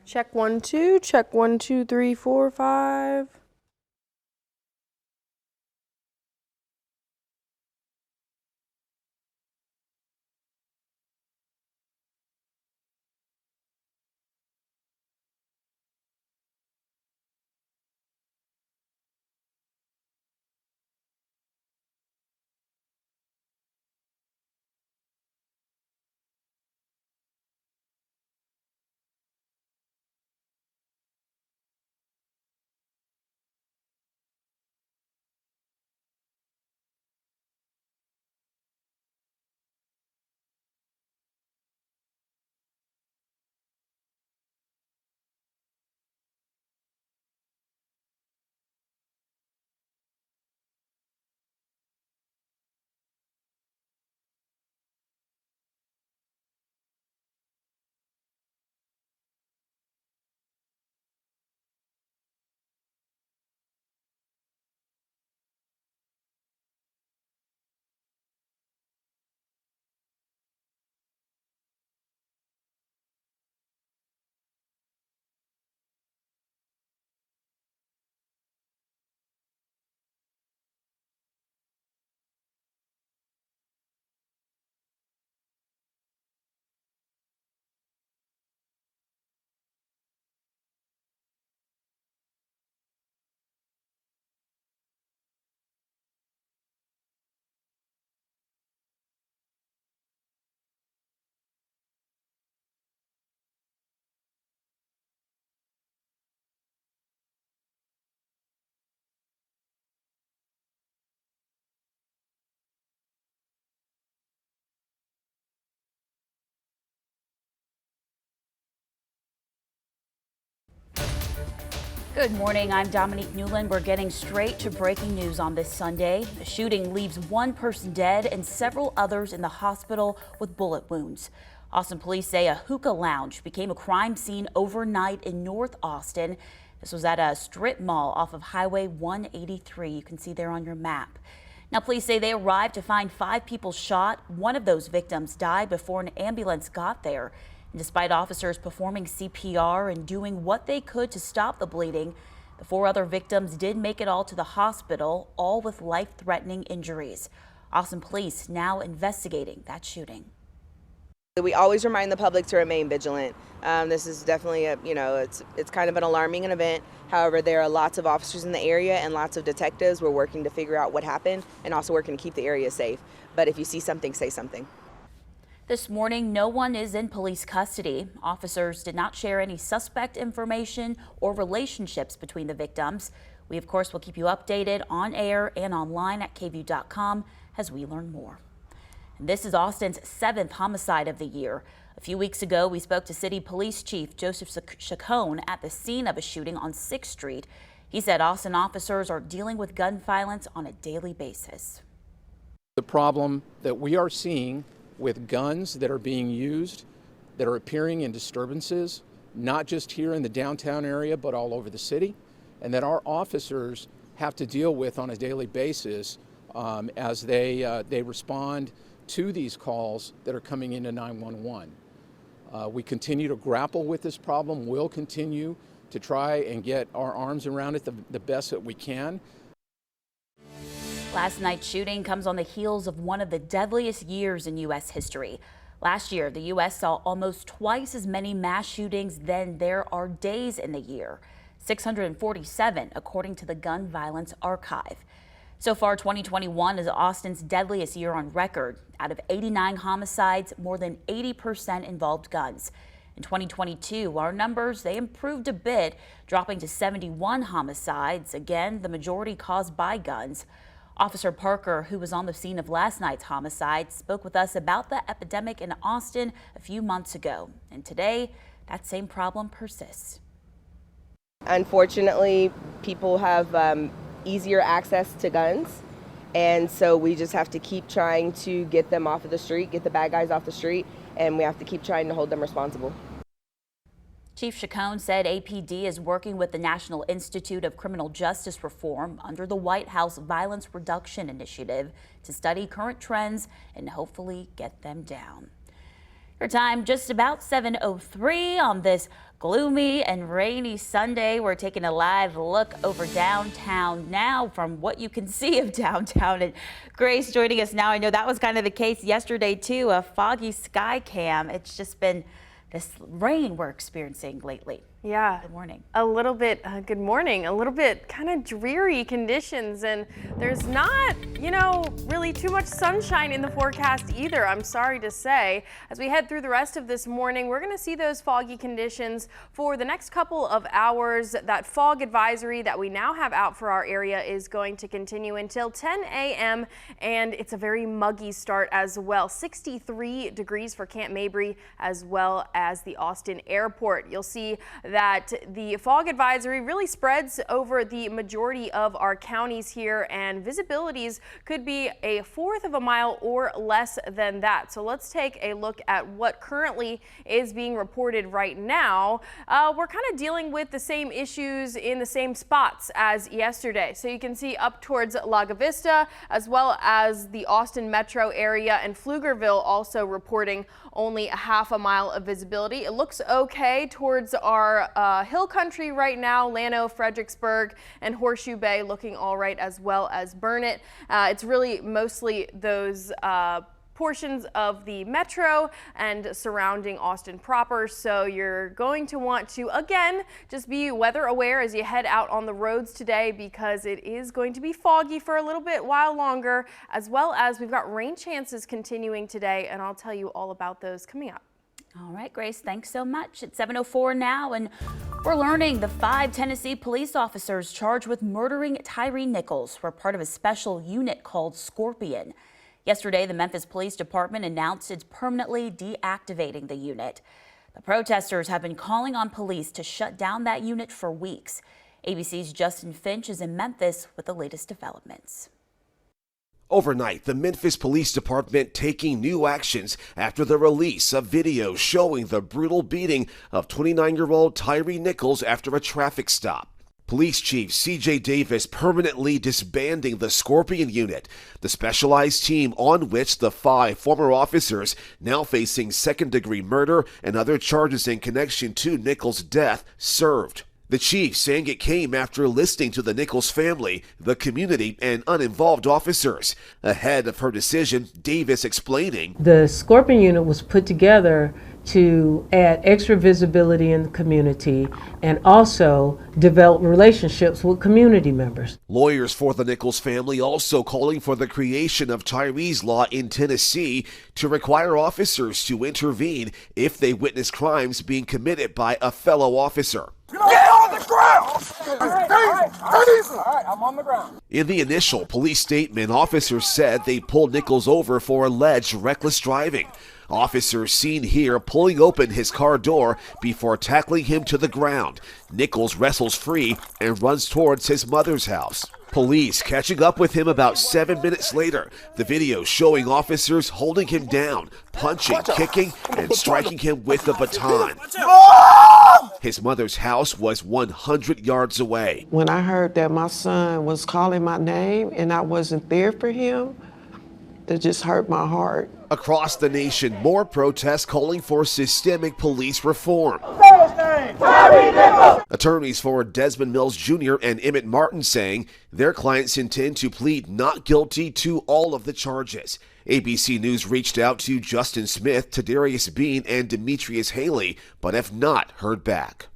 Check 1 2, check 1 2 3 4 5. Good morning, I'm Dominique Newland. We're getting straight to breaking news on this Sunday. The shooting leaves one person dead and several others in the hospital with bullet wounds. Austin police say a hookah lounge became a crime scene overnight in North Austin. This was at a strip mall off of Highway 183. You can see there on your map. Now, police say they arrived to find 5 people shot. One of those victims died before an ambulance got there. And despite officers performing CPR and doing what they could to stop the bleeding, the 4 other victims did make it all to the hospital, all with life-threatening injuries. Austin police now investigating that shooting. We always remind the public to remain vigilant. This is definitely it's kind of an alarming event. However, there are lots of officers in the area and lots of detectives. We're working to figure out what happened and also working to keep the area safe. But if you see something, say something. This morning, no one is in police custody. Officers did not share any suspect information or relationships between the victims. We, of course, will keep you updated on air and online at kview.com as we learn more. And this is Austin's 7th homicide of the year. A few weeks ago, we spoke to City Police Chief Joseph Chacon at the scene of a shooting on 6th Street. He said Austin officers are dealing with gun violence on a daily basis. The problem that we are seeing with guns that are being used, that are appearing in disturbances, not just here in the downtown area, but all over the city, and that our officers have to deal with on a daily basis as they respond to these calls that are coming into 911. We continue to grapple with this problem. We'll continue to try and get our arms around it the best that we can. Last night's shooting comes on the heels of one of the deadliest years in U.S. history. Last year, the U.S. saw almost twice as many mass shootings than there are days in the year, 647 according to the Gun Violence Archive. So far, 2021 is Austin's deadliest year on record. Out of 89 homicides, more than 80% involved guns. In 2022, our numbers, they improved a bit, dropping to 71 homicides, again, the majority caused by guns. Officer Parker, who was on the scene of last night's homicide, spoke with us about the epidemic in Austin a few months ago. And today, that same problem persists. Unfortunately, people have easier access to guns. And so we just have to keep trying to get them off of the street, get the bad guys off the street, and we have to keep trying to hold them responsible. Chief Chacon said APD is working with the National Institute of Criminal Justice Reform under the White House Violence Reduction Initiative to study current trends and hopefully get them down. Your time just about 7:03 on this gloomy and rainy Sunday. We're taking a live look over downtown now from what you can see of downtown. And Grace joining us now. I know that was kind of the case yesterday too, a foggy sky cam. It's just been this rain we're experiencing lately. Yeah. Good morning. A little bit, good morning, a little bit kind of dreary conditions, and there's not, really too much sunshine in the forecast either, I'm sorry to say. As we head through the rest of this morning, we're going to see those foggy conditions for the next couple of hours. That fog advisory that we now have out for our area is going to continue until 10 a.m. and it's a very muggy start as well. 63 degrees for Camp Mabry as well as the Austin airport. You'll see that the fog advisory really spreads over the majority of our counties here, and visibilities could be a fourth of a mile or less than that. So let's take a look at what currently is being reported right now. We're kind of dealing with the same issues in the same spots as yesterday. So you can see up towards Laga Vista as well as the Austin metro area, and Pflugerville also reporting only a half a mile of visibility. It looks okay towards our hill country right now. Llano, Fredericksburg, and Horseshoe Bay looking all right, as well as Burnett. It's really mostly those portions of the metro and surrounding Austin proper. So you're going to want to, again, just be weather aware as you head out on the roads today, because it is going to be foggy for a little bit while longer, as well as we've got rain chances continuing today, and I'll tell you all about those coming up. All right, Grace, thanks so much. It's 7:04 now, and we're learning the 5 Tennessee police officers charged with murdering Tyre Nichols were part of a special unit called Scorpion. Yesterday, the Memphis Police Department announced it's permanently deactivating the unit. The protesters have been calling on police to shut down that unit for weeks. ABC's Justin Finch is in Memphis with the latest developments. Overnight, the Memphis Police Department taking new actions after the release of video showing the brutal beating of 29-year-old Tyre Nichols after a traffic stop. Police Chief C.J. Davis permanently disbanding the Scorpion unit, the specialized team on which the 5 former officers now facing second-degree murder and other charges in connection to Nichols' death served. The chief saying it came after listening to the Nichols family, the community, and uninvolved officers. Ahead of her decision, Davis explaining, the Scorpion unit was put together to add extra visibility in the community and also develop relationships with community members. Lawyers for the Nichols family also calling for the creation of Tyre's Law in Tennessee to require officers to intervene if they witness crimes being committed by a fellow officer. Get on the ground! All right, I'm on the ground. In the initial police statement, officers said they pulled Nichols over for alleged reckless driving. Officers seen here pulling open his car door before tackling him to the ground. Nichols wrestles free and runs towards his mother's house. Police catching up with him about 7 minutes later. The video showing officers holding him down, punching, kicking, and striking him with a baton. His mother's house was 100 yards away. When I heard that my son was calling my name and I wasn't there for him, that just hurt my heart. Across the nation, more protests calling for systemic police reform. Attorneys for Desmond Mills Jr. and Emmett Martin saying their clients intend to plead not guilty to all of the charges. ABC News reached out to Justin Smith, Tadarius Bean, and Demetrius Haley, but have not heard back.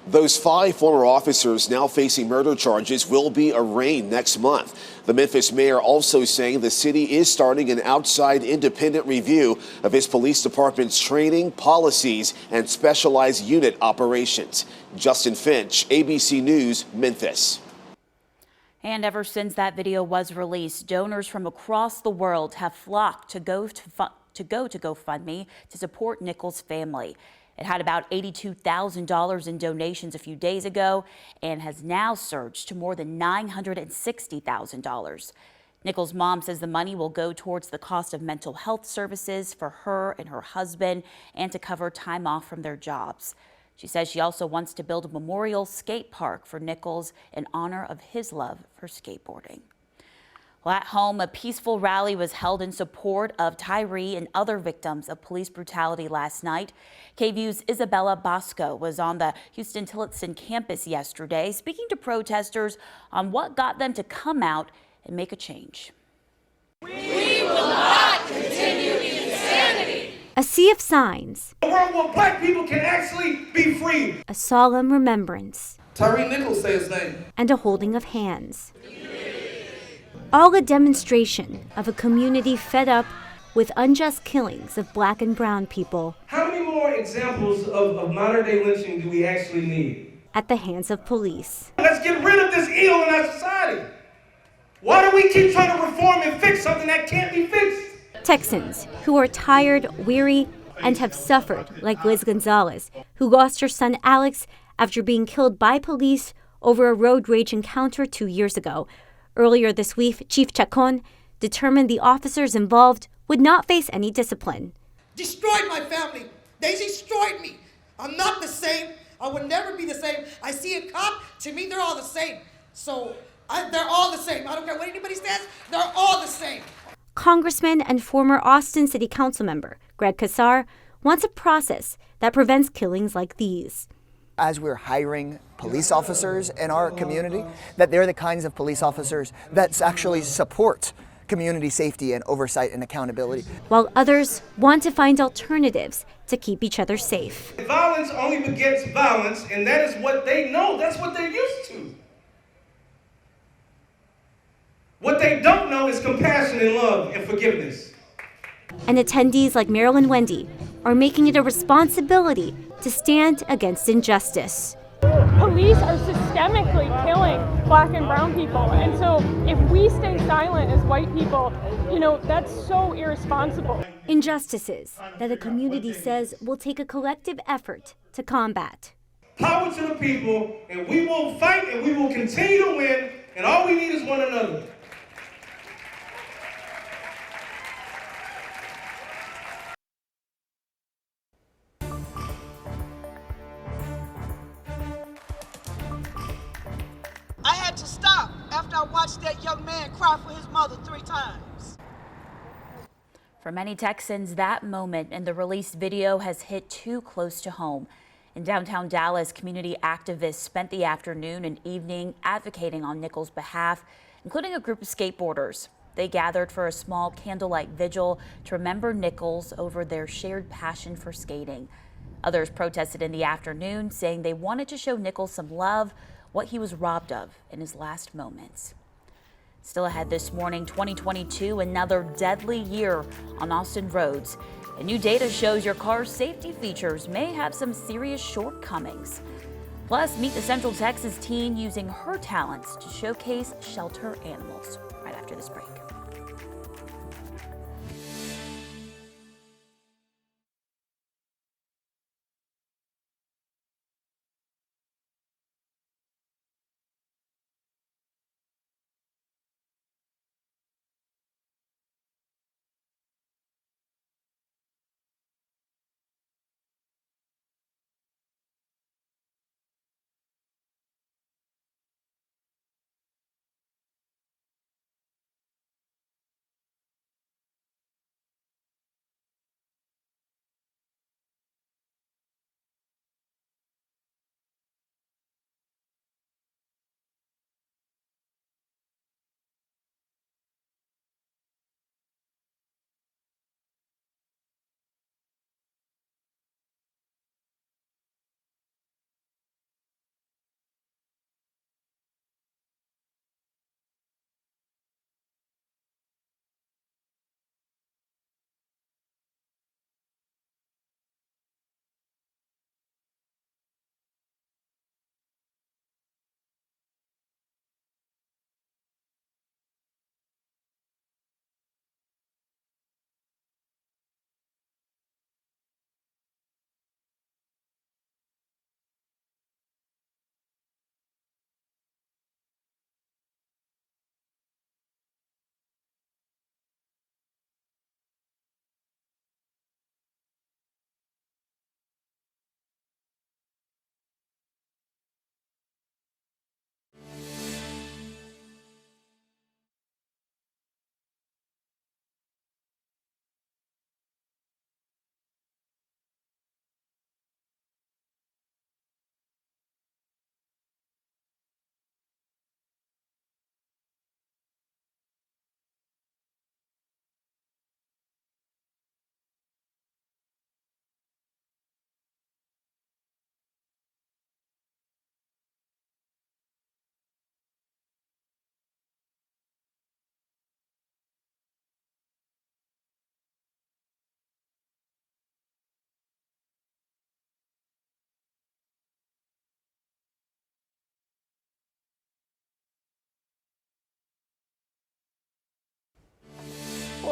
Those 5 former officers now facing murder charges will be arraigned next month. The Memphis mayor also saying the city is starting an outside independent review of his police department's training, policies, and specialized unit operations. Justin Finch, ABC News, Memphis. And ever since that video was released, donors from across the world have flocked to go to GoFundMe to support Nichols' family. It had about $82,000 in donations a few days ago and has now surged to more than $960,000. Nichols' mom says the money will go towards the cost of mental health services for her and her husband and to cover time off from their jobs. She says she also wants to build a memorial skate park for Nichols in honor of his love for skateboarding. Well, at home, a peaceful rally was held in support of Tyre and other victims of police brutality last night. KVUE's Isabella Bosco was on the Houston-Tillotson campus yesterday, speaking to protesters on what got them to come out and make a change. We will not continue the insanity. A sea of signs. A world where black people can actually be free. A solemn remembrance. Tyre Nichols, say his name. And a holding of hands. All a demonstration of a community fed up with unjust killings of black and brown people. How many more examples of modern day lynching do we actually need? At the hands of police. Let's get rid of this ill in our society. Why do we keep trying to reform and fix something that can't be fixed? Texans who are tired, weary, and have suffered, like Liz Gonzalez, who lost her son Alex after being killed by police over a road rage encounter 2 years ago. Earlier this week, Chief Chacon determined the officers involved would not face any discipline. Destroyed my family. They destroyed me. I'm not the same. I would never be the same. I see a cop, to me they're all the same. So they're all the same. I don't care what anybody says, they're all the same. Congressman and former Austin City Council member Greg Casar wants a process that prevents killings like these. As we're hiring police officers in our community, that they're the kinds of police officers that actually support community safety and oversight and accountability. While others want to find alternatives to keep each other safe. Violence only begets violence, and that is what they know. That's what they're used to. What they don't know is compassion and love and forgiveness. And attendees like Marilyn Wendy are making it a responsibility to stand against injustice. Police are systemically killing black and brown people, and so if we stay silent as white people, that's so irresponsible. Injustices that a community says will take a collective effort to combat. Power to the people, and we will fight and we will continue to win, and all we need is one another. I had to stop after I watched that young man cry for his mother 3 times. For many Texans, that moment in the released video has hit too close to home. In downtown Dallas, community activists spent the afternoon and evening advocating on Nichols' behalf, including a group of skateboarders. They gathered for a small candlelight vigil to remember Nichols over their shared passion for skating. Others protested in the afternoon, saying they wanted to show Nichols some love, what he was robbed of in his last moments. Still ahead this morning, 2022, another deadly year on Austin roads. And new data shows your car's safety features may have some serious shortcomings. Plus, meet the Central Texas teen using her talents to showcase shelter animals. Right after this break.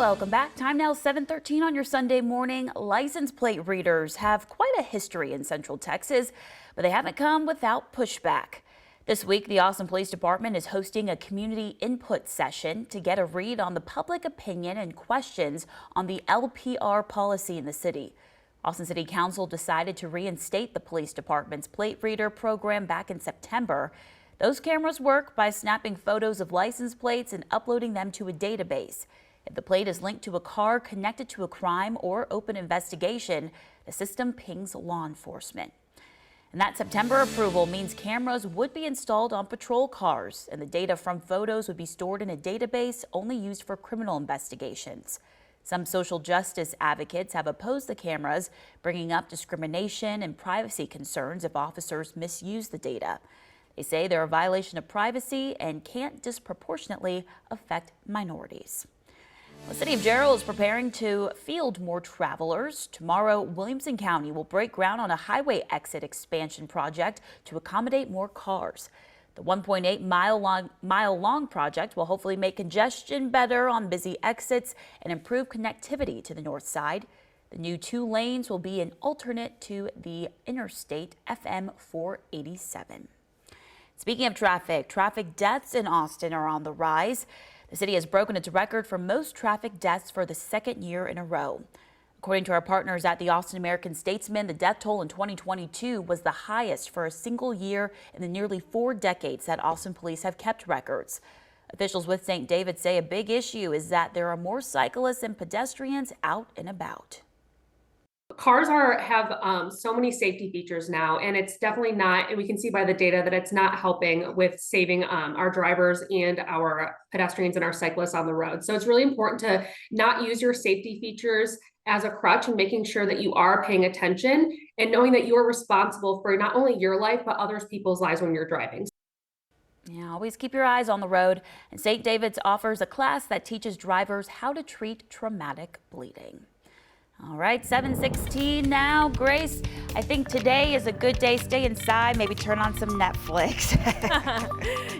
Welcome back. Time now 7:13 on your Sunday morning. License plate readers have quite a history in Central Texas, but they haven't come without pushback. This week, the Austin Police Department is hosting a community input session to get a read on the public opinion and questions on the LPR policy in the city. Austin City Council decided to reinstate the police department's plate reader program back in September. Those cameras work by snapping photos of license plates and uploading them to a database. If the plate is linked to a car connected to a crime or open investigation, the system pings law enforcement. And that September approval means cameras would be installed on patrol cars, and the data from photos would be stored in a database only used for criminal investigations. Some social justice advocates have opposed the cameras, bringing up discrimination and privacy concerns if officers misuse the data. They say they're a violation of privacy and can't disproportionately affect minorities. The city of Jarrell is preparing to field more travelers. Tomorrow, Williamson County will break ground on a highway exit expansion project to accommodate more cars. The 1.8 mile long project will hopefully make congestion better on busy exits and improve connectivity to the north side. The new 2 lanes will be an alternate to the Interstate FM 487. Speaking of traffic deaths in Austin are on the rise. The city has broken its record for most traffic deaths for the second year in a row. According to our partners at the Austin American-Statesman, the death toll in 2022 was the highest for a single year in the nearly 4 decades that Austin police have kept records. Officials with St. David say a big issue is that there are more cyclists and pedestrians out and about. Cars have so many safety features now, and it's definitely not, and we can see by the data that it's not helping with saving our drivers and our pedestrians and our cyclists on the road. So it's really important to not use your safety features as a crutch, and making sure that you are paying attention and knowing that you are responsible for not only your life, but others people's lives when you're driving. Yeah, always keep your eyes on the road. And St. David's offers a class that teaches drivers how to treat traumatic bleeding. All right, 7:16 now. Grace, I think today is a good day. Stay inside, maybe turn on some Netflix.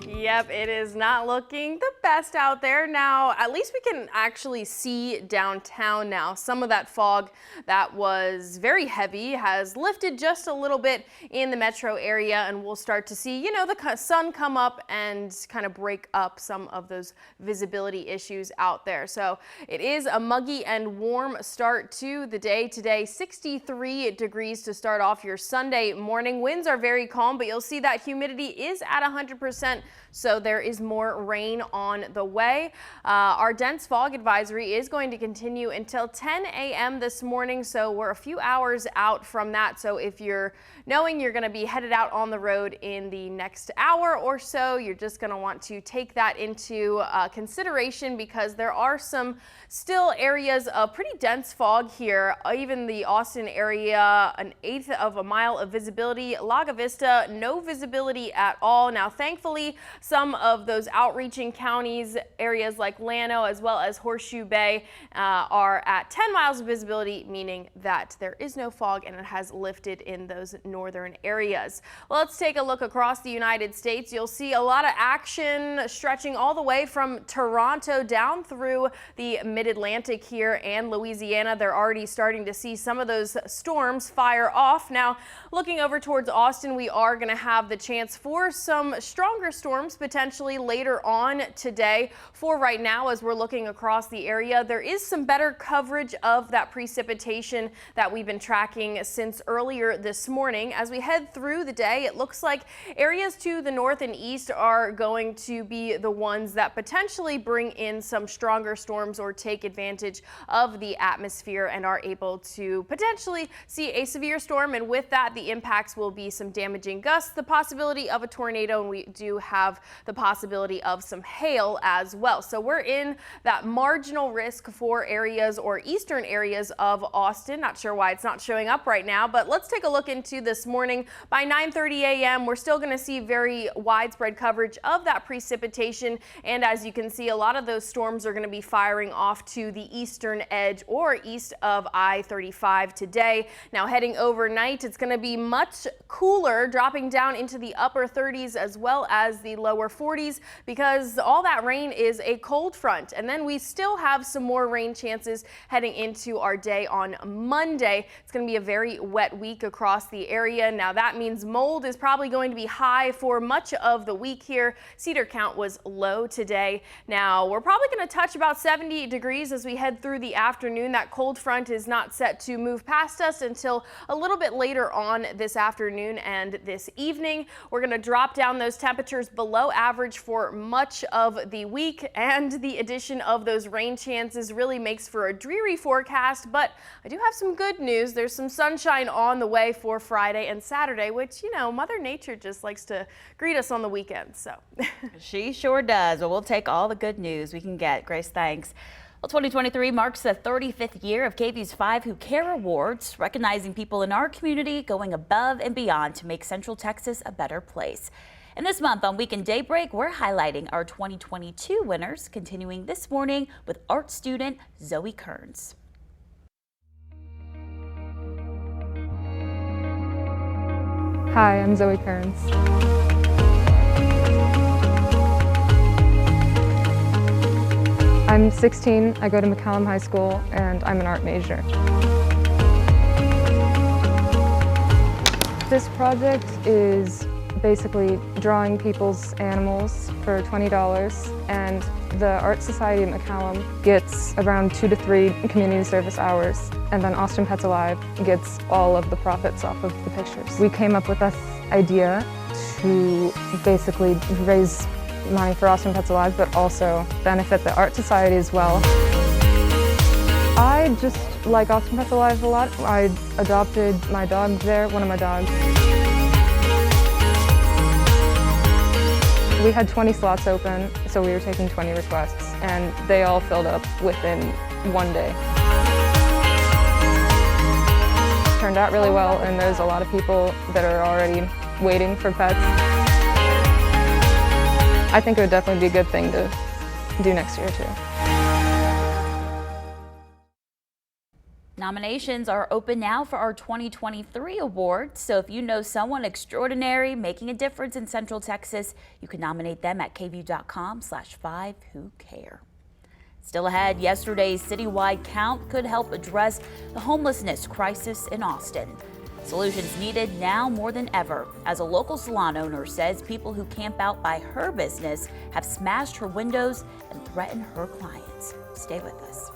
Yep, it is not looking the best out there. Now, at least we can actually see downtown now. Some of that fog that was very heavy has lifted just a little bit in the metro area, and we'll start to see, the sun come up and kind of break up some of those visibility issues out there. So it is a muggy and warm start to the day today. 63 degrees to start off your Sunday morning. Winds are very calm, but you'll see that humidity is at 100%, so there is more rain on the way. Our dense fog advisory is going to continue until 10 a.m. this morning, so we're a few hours out from that. So if you're knowing you're going to be headed out on the road in the next hour or so, you're just going to want to take that into consideration, because there are some still areas of pretty dense fog here. Even the Austin area, 1/8 of a mile of visibility. Lago Vista, no visibility at all. Now, thankfully, some of those outreaching counties, areas like Llano as well as Horseshoe Bay, are at 10 miles of visibility, meaning that there is no fog and it has lifted in those northern areas. Well, let's take a look across the United States. You'll see a lot of action stretching all the way from Toronto down through the mid-Atlantic here and Louisiana. They're already starting to see some of those storms fire off. Now, looking over towards Austin, we are going to have the chance for some stronger storms potentially later on today. For right now, as we're looking across the area, there is some better coverage of that precipitation that we've been tracking since earlier this morning. As we head through the day, it looks like areas to the north and east are going to be the ones that potentially bring in some stronger storms or take advantage of the atmosphere and are able to potentially see a severe storm. And with that, the impacts will be some damaging gusts, the possibility of a tornado, and we do have the possibility of some hail as well. So we're in that marginal risk for areas or eastern areas of Austin. Not sure why it's not showing up right now, but let's take a look into this morning. By 9:30 a.m., we're still going to see very widespread coverage of that precipitation. And as you can see, a lot of those storms are going to be firing off to the eastern edge or east of I-35 today. Now heading overnight, it's going to be much cooler, dropping down into the upper 30s as well as the lower 40s because all that rain is a cold front. And then we still have some more rain chances heading into our day on Monday. It's going to be a very wet week across the area. Now that means mold is probably going to be high for much of the week here. Cedar count was low today. Now we're probably going to touch about 70 degrees as we head through the afternoon. That cold front is not set to move past us until a little bit later on this afternoon and this evening. We're going to drop down those temperatures below average for much of the week, and the addition of those rain chances really makes for a dreary forecast, but I do have some good news. There's some sunshine on the way for Friday and Saturday, which, you know, Mother Nature just likes to greet us on the weekends. So she sure does. Well, we'll take all the good news we can get. Grace, thanks. Well, 2023 marks the 35th year of KVUE's 5 Who Care Awards, recognizing people in our community going above and beyond to make Central Texas a better place. And this month on Weekend Daybreak, we're highlighting our 2022 winners, continuing this morning with art student Zoe Kearns. Hi, I'm Zoe Kearns. I'm 16, I go to McCallum High School, and I'm an art major. This project is basically drawing people's animals for $20, and the Art Society at McCallum gets around 2 to 3 community service hours, and then Austin Pets Alive gets all of the profits off of the pictures. We came up with this idea to basically raise money for Austin Pets Alive, but also benefit the Art Society as well. I just like Austin Pets Alive a lot. I adopted my dog there, one of my dogs. We had 20 slots open, so we were taking 20 requests, and they all filled up within one day. Turned out really well, and there's a lot of people that are already waiting for pets. I think it would definitely be a good thing to do next year too. Nominations are open now for our 2023 awards, so if you know someone extraordinary making a difference in Central Texas, you can nominate them at KVUE.com/5whocare. Still ahead, yesterday's citywide count could help address the homelessness crisis in Austin. Solutions needed now more than ever, as a local salon owner says people who camp out by her business have smashed her windows and threatened her clients. Stay with us.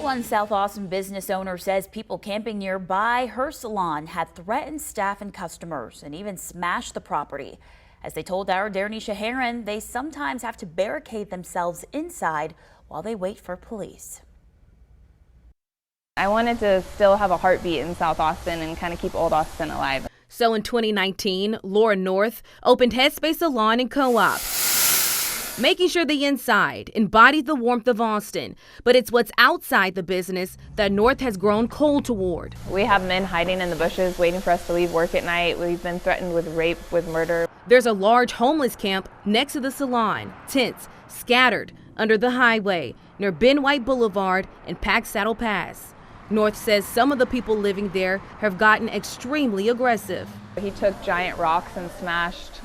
one South Austin business owner says people camping nearby her salon have threatened staff and customers and even smashed the property. As they told our Darnisha Heron, they sometimes have to barricade themselves inside while they wait for police. I wanted to still have a heartbeat in South Austin and kind of keep Old Austin alive. So in 2019, Laura North opened Headspace Salon and Co-op, making sure the inside embodied the warmth of Austin. But it's what's outside the business that North has grown cold toward. We have men hiding in the bushes waiting for us to leave work at night. We've been threatened with rape, with murder. There's a large homeless camp next to the salon, tents scattered under the highway near Ben White Boulevard and Pack Saddle Pass. North says some of the people living there have gotten extremely aggressive. He took giant rocks and smashed